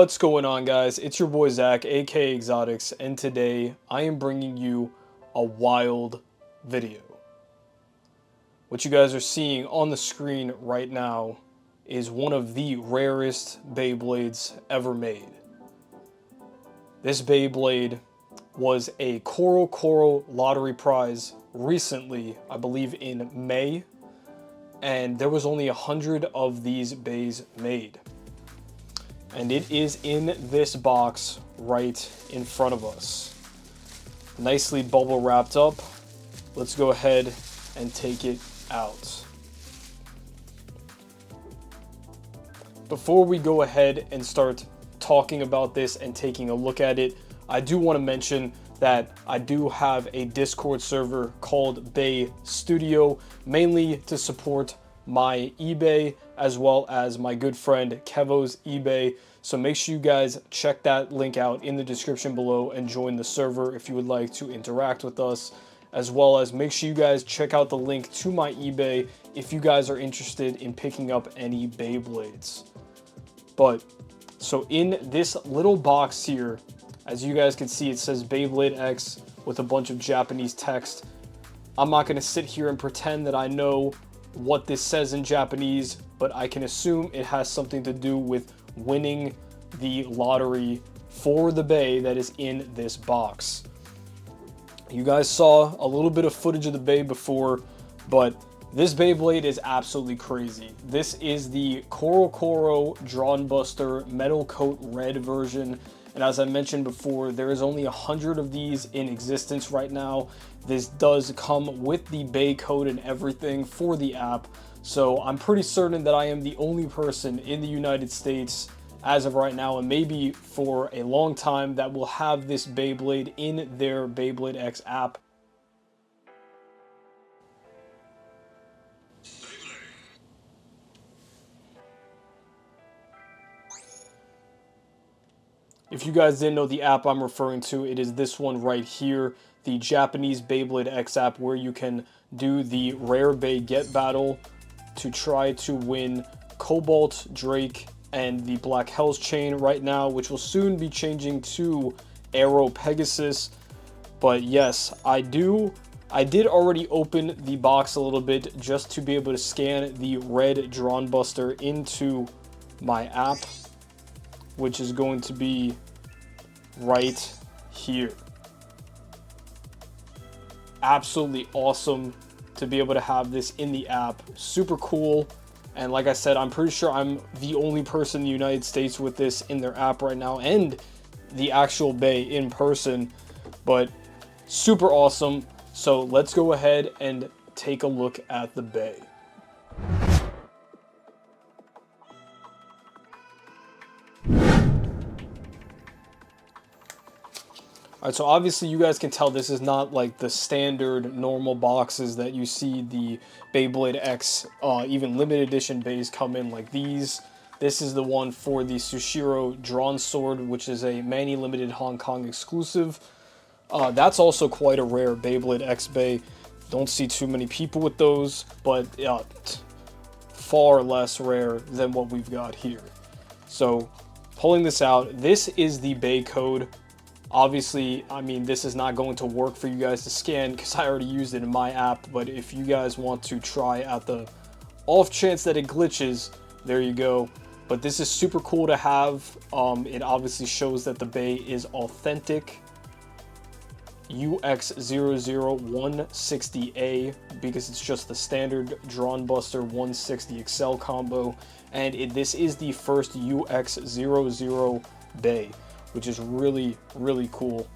What's going on, guys? It's your boy Zach, aka Exotics, and today I am bringing you a wild video. What you guys are seeing on the screen right now is one of the rarest Beyblades ever made. This Beyblade was a Coro lottery prize recently, I believe in May, and there was only 100 of these bays made. And it is in this box right in front of us. Nicely bubble wrapped up. Let's go ahead and take it out. Before we go ahead and start talking about this and taking a look at it, I do want to mention that I do have a Discord server called Bay Studio, mainly to support my eBay as well as my good friend Kevo's eBay. So make sure you guys check that link out in the description below and join the server if you would like to interact with us, as well as make sure you guys check out the link to my eBay if you guys are interested in picking up any Beyblades. But so in this little box here, as you guys can see, it says Beyblade X with a bunch of Japanese text. I'm not going to sit here and pretend that I know what this says in Japanese, but I can assume it has something to do with winning the lottery for the bay that is in this box. You guys saw a little bit of footage of the bay before, but this Beyblade is absolutely crazy. This is the Coro Drawn Buster Metal Coat Red version, and as I mentioned before, there is only 100 of these in existence right now. This does come with the Bay code and everything for the app, so I'm pretty certain that I am the only person in the United States as of right now, and maybe for a long time, that will have this Beyblade in their Beyblade X app. If you guys didn't know the app I'm referring to, it is this one right here, the Japanese Beyblade X app, where you can do the Rare Bay Get Battle to try to win Cobalt, Drake, and the Black Hell's Chain right now, which will soon be changing to Aero Pegasus. But yes, I did already open the box a little bit just to be able to scan the red Drawn Buster into my app, which is going to be right here. Absolutely awesome to be able to have this in the app. Super cool. And like I said, I'm pretty sure I'm the only person in the United States with this in their app right now, and the actual bay in person. But super awesome. So let's go ahead and take a look at the bay. Alright, so obviously you guys can tell this is not like the standard normal boxes that you see the Beyblade X, even limited edition bays come in like these. This is the one for the Sushiro Drawn Sword, which is a Manny Limited Hong Kong exclusive. That's also quite a rare Beyblade X bay. Don't see too many people with those, but far less rare than what we've got here. So, pulling this out, this is the bay code. Obviously, I mean, this is not going to work for you guys to scan because I already used it in my app, but if you guys want to try at the off chance that it glitches, there you go. But this is super cool to have. It obviously shows that the bay is authentic. UX00160A, because it's just the standard Drawn Buster 160 Excel combo, and this is the first UX00 bay, which is really, really cool.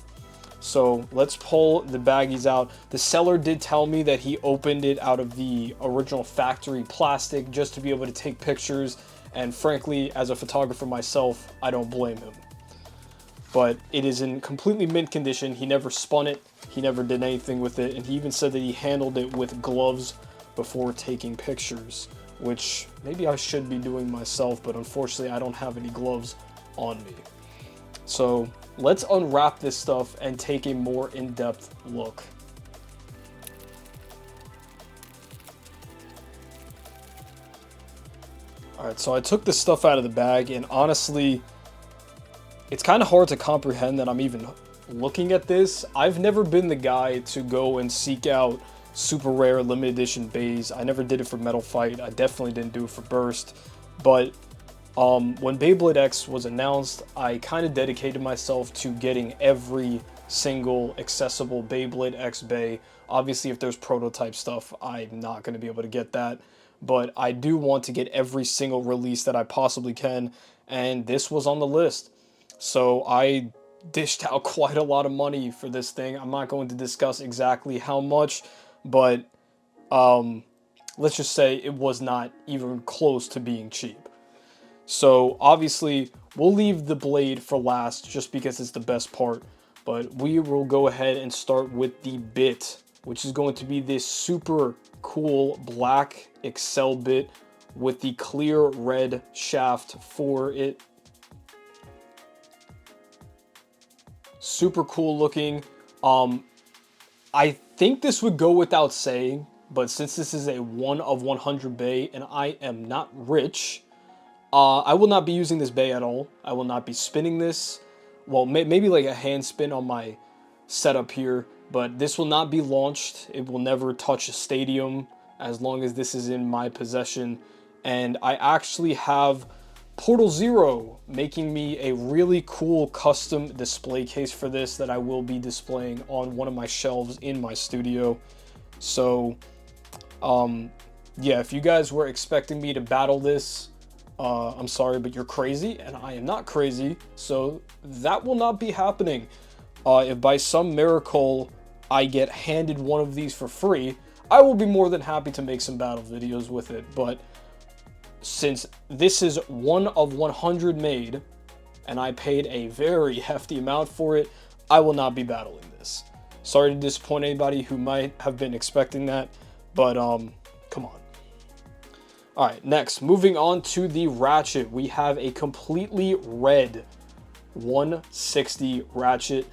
So let's pull the baggies out. The seller did tell me that he opened it out of the original factory plastic just to be able to take pictures, and frankly, as a photographer myself, I don't blame him. But it is in completely mint condition. He never spun it, he never did anything with it, and he even said that he handled it with gloves before taking pictures, which maybe I should be doing myself, but unfortunately I don't have any gloves on me. So let's unwrap this stuff and take a more in-depth look. Alright, so I took this stuff out of the bag, and honestly, It's kind of hard to comprehend that I'm even looking at this. I've never been the guy to go and seek out super rare limited edition bays. I never did it for Metal Fight. I definitely didn't do it for Burst. But when Beyblade X was announced, I kind of dedicated myself to getting every single accessible Beyblade X bay. Obviously, if there's prototype stuff, I'm not going to be able to get that. But I do want to get every single release that I possibly can, and this was on the list. So I dished out quite a lot of money for this thing. I'm not going to discuss exactly how much, but let's just say it was not even close to being cheap. So obviously, we'll leave the blade for last just because it's the best part. But we will go ahead and start with the bit, which is going to be this super cool black Excel bit with the clear red shaft for it. Super cool looking. I think this would go without saying, but since this is a 1 of 100 bay and I am not rich, I will not be using this bay at all. I will not be spinning this. Well, maybe like a hand spin on my setup here, but this will not be launched. It will never touch a stadium as long as this is in my possession. And I actually have Portal Zero making me a really cool custom display case for this that I will be displaying on one of my shelves in my studio. So, yeah, if you guys were expecting me to battle this, I'm sorry, but you're crazy, and I am not crazy, so that will not be happening. If by some miracle I get handed one of these for free, I will be more than happy to make some battle videos with it, but since this is 1 of 100 made, and I paid a very hefty amount for it, I will not be battling this. Sorry to disappoint anybody who might have been expecting that, but come on. Alright, next, moving on to the Ratchet. We have a completely red 160 Ratchet.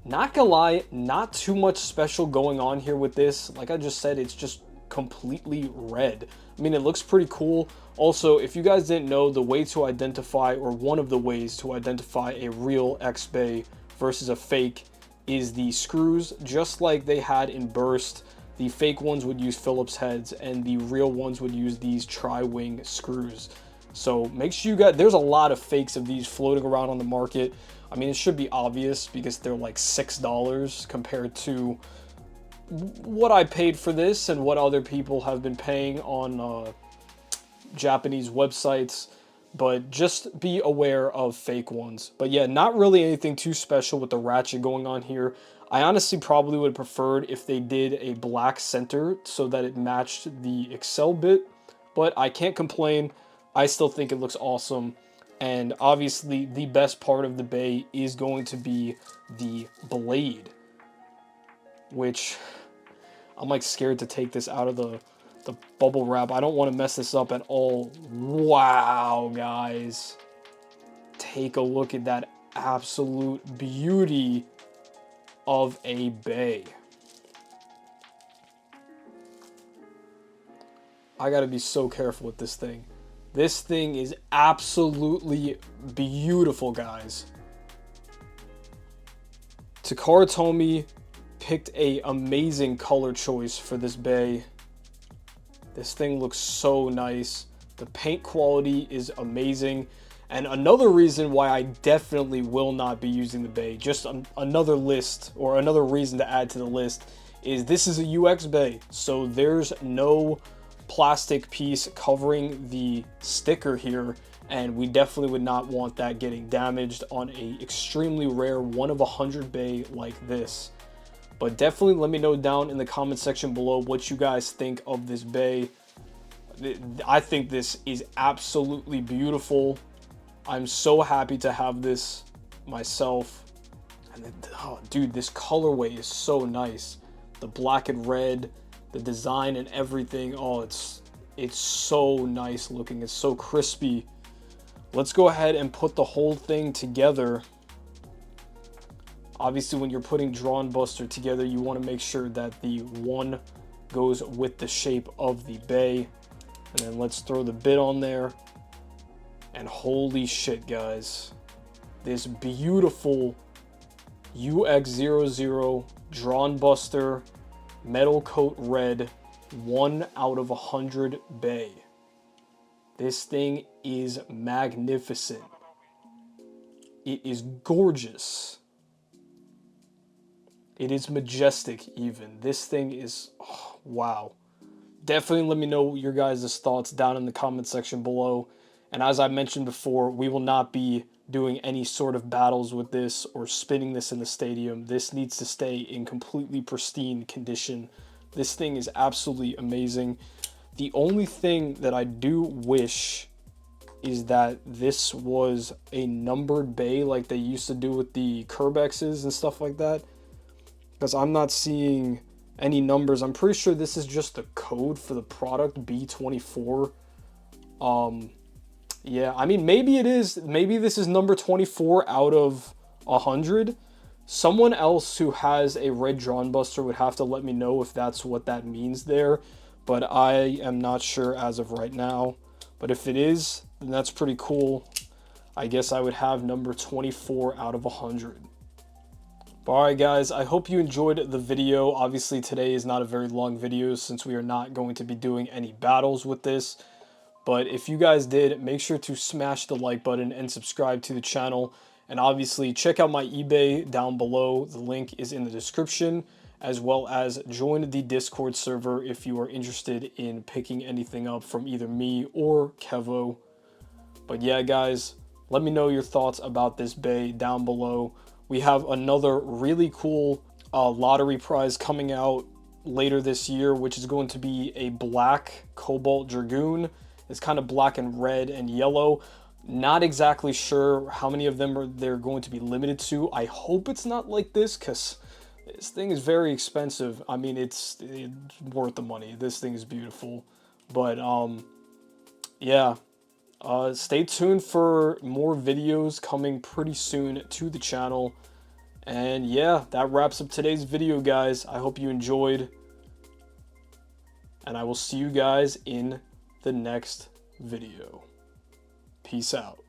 Not gonna lie, not too much special going on here with this. Like I just said, it's just completely red. I mean, it looks pretty cool. Also, if you guys didn't know, the way to identify, or one of the ways to identify a real X-Bay versus a fake is the screws, just like they had in Burst. The fake ones would use Phillips heads, and the real ones would use these tri-wing screws. So make sure you guys, there's a lot of fakes of these floating around on the market. I mean, it should be obvious because they're like $6 compared to what I paid for this and what other people have been paying on Japanese websites. But just be aware of fake ones. But yeah, not really anything too special with the Ratchet going on here. I honestly probably would have preferred if they did a black center so that it matched the Excel bit, but I can't complain. I still think it looks awesome, and obviously the best part of the bay is going to be the blade, which I'm like scared to take this out of the bubble wrap. I don't want to mess this up at all. Wow, guys. Take a look at that absolute beauty of a bay. I gotta be so careful with this thing. This thing is absolutely beautiful, guys. Takara Tomy picked an amazing color choice for this bay. This thing looks so nice. The paint quality is amazing. And another reason why I definitely will not be using the bay, just another list or another reason to add to the list, is this is a UX bay. So there's no plastic piece covering the sticker here, and we definitely would not want that getting damaged on a extremely rare 1 of 100 bay like this. But definitely let me know down in the comment section below what you guys think of this bay. I think this is absolutely beautiful. I'm so happy to have this myself. And then, oh, dude, this colorway is so nice. The black and red, the design and everything. Oh, it's so nice looking. It's so crispy. Let's go ahead and put the whole thing together. Obviously, when you're putting Drawn Buster together, you want to make sure that the one goes with the shape of the bay. And then let's throw the bit on there. And holy shit, guys. this beautiful UX00 Drawn Buster Metal Coat Red 1 out of 100 Bay. This thing is magnificent. It is gorgeous. It is majestic even. This thing is, oh, wow. Definitely let me know your guys' thoughts down in the comment section below. And as I mentioned before, we will not be doing any sort of battles with this or spinning this in the stadium. This needs to stay in completely pristine condition. This thing is absolutely amazing. The only thing that I do wish is that this was a numbered bay like they used to do with the Curbexes and stuff like that. Because I'm not seeing any numbers. I'm pretty sure this is just the code for the product, B24. Yeah, I mean, maybe it is. Maybe this is number 24 out of 100. Someone else who has a red Drawn Buster would have to let me know if that's what that means there. But I am not sure as of right now. But if it is, then that's pretty cool. I guess I would have number 24 out of 100. Alright guys, I hope you enjoyed the video. Obviously today is not a very long video since we are not going to be doing any battles with this. But if you guys did, make sure to smash the like button and subscribe to the channel. And obviously check out my eBay down below. The link is in the description, as well as join the Discord server if you are interested in picking anything up from either me or Kevo. But yeah guys, let me know your thoughts about this bay down below. We have another really cool lottery prize coming out later this year, which is going to be a black Cobalt Dragoon. It's kind of black and red and yellow. Not exactly sure how many of them they're going to be limited to. I hope it's not like this, because this thing is very expensive. I mean, it's worth the money. This thing is beautiful. But yeah, stay tuned for more videos coming pretty soon to the channel. And yeah, that wraps up today's video, guys. I hope you enjoyed, and I will see you guys in the next video. Peace out.